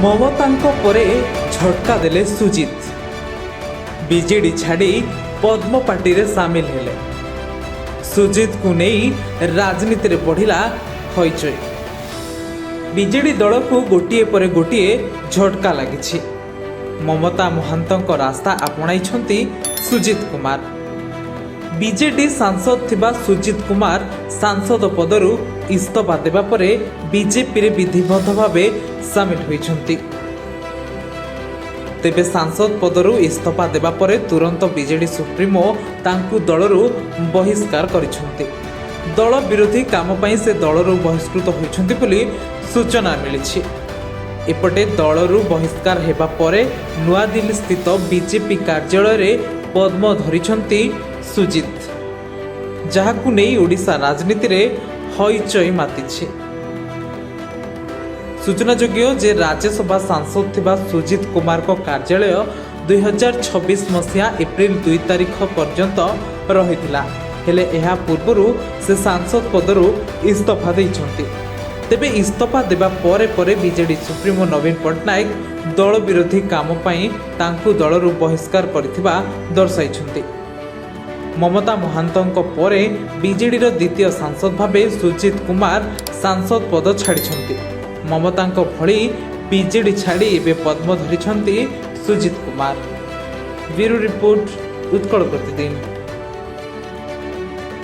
ମମତାଙ୍କ ପରେ ଝଟକା ଦେଲେ ସୁଜିତ। ବିଜେଡି ଛାଡ଼ି ପଦ୍ମ ପାର୍ଟିରେ ସାମିଲ ହେଲେ। ସୁଜିତଙ୍କୁ ନେଇ ରାଜନୀତିରେ ବଢ଼ିଲା ହଇଚଇ। ବିଜେଡି ଦଳକୁ ଗୋଟିଏ ପରେ ଗୋଟିଏ ଝଟକା ଲାଗିଛି। ମମତା ମହାନ୍ତଙ୍କ ରାସ୍ତା ଆପଣାଇଛନ୍ତି ସୁଜିତ କୁମାର। ବିଜେଡି ସାଂସଦ ଥିବା ସୁଜିତ କୁମାର ସାଂସଦ ପଦରୁ ଇସ୍ତଫା ଦେବା ପରେ ବିଜେପିରେ ବିଧିବଦ୍ଧ ଭାବେ ସାମିଲ ହୋଇଛନ୍ତି। ତେବେ ସାଂସଦ ପଦରୁ ଇସ୍ତଫା ଦେବା ପରେ ତୁରନ୍ତ ବିଜେଡି ସୁପ୍ରିମୋ ତାଙ୍କୁ ଦଳରୁ ବହିଷ୍କାର କରିଛନ୍ତି। ଦଳ ବିରୋଧୀ କାମ ପାଇଁ ସେ ଦଳରୁ ବହିଷ୍କୃତ ହୋଇଛନ୍ତି ବୋଲି ସୂଚନା ମିଳିଛି। ଏପଟେ ଦଳରୁ ବହିଷ୍କାର ହେବା ପରେ ନୂଆଦିଲ୍ଲୀ ସ୍ଥିତ ବିଜେପି କାର୍ଯ୍ୟାଳୟରେ ପଦ୍ମ ଧରିଛନ୍ତି ସୁଜିତ, ଯାହାକୁ ନେଇ ଓଡ଼ିଶା ରାଜନୀତିରେ ହଇଚଇ ମାତିଛି। ସୂଚନାଯୋଗ୍ୟ ଯେ ରାଜ୍ୟସଭା ସାଂସଦ ଥିବା ସୁଜିତ କୁମାରଙ୍କ କାର୍ଯ୍ୟାଳୟ 2026 ମସିହା ଏପ୍ରିଲ 2 ତାରିଖ ପର୍ଯ୍ୟନ୍ତ ରହିଥିଲା। ହେଲେ ଏହା ପୂର୍ବରୁ ସେ ସାଂସଦ ପଦରୁ ଇସ୍ତଫା ଦେଇଛନ୍ତି। ତେବେ ଇସ୍ତଫା ଦେବା ପରେ ପରେ ବିଜେଡି ସୁପ୍ରିମୋ ନବୀନ ପଟ୍ଟନାୟକ ଦଳ ବିରୋଧୀ କାମ ପାଇଁ ତାଙ୍କୁ ଦଳରୁ ବହିଷ୍କାର କରିଥିବା ଦର୍ଶାଇଛନ୍ତି। ମମତା ମହାନ୍ତଙ୍କ ପରେ ବିଜେଡିର ଦ୍ୱିତୀୟ ସାଂସଦ ଭାବେ ସୁଜିତ କୁମାର ସାଂସଦ ପଦ ଛାଡ଼ିଛନ୍ତି। ମମତାଙ୍କ ଭଳି ବିଜେଡି ଛାଡ଼ି ଏବେ ପଦ୍ମ ଧରିଛନ୍ତି ସୁଜିତ କୁମାର। ବ୍ୟୁରୋ ରିପୋର୍ଟ, ଉତ୍କଳ ପ୍ରତିଦିନ।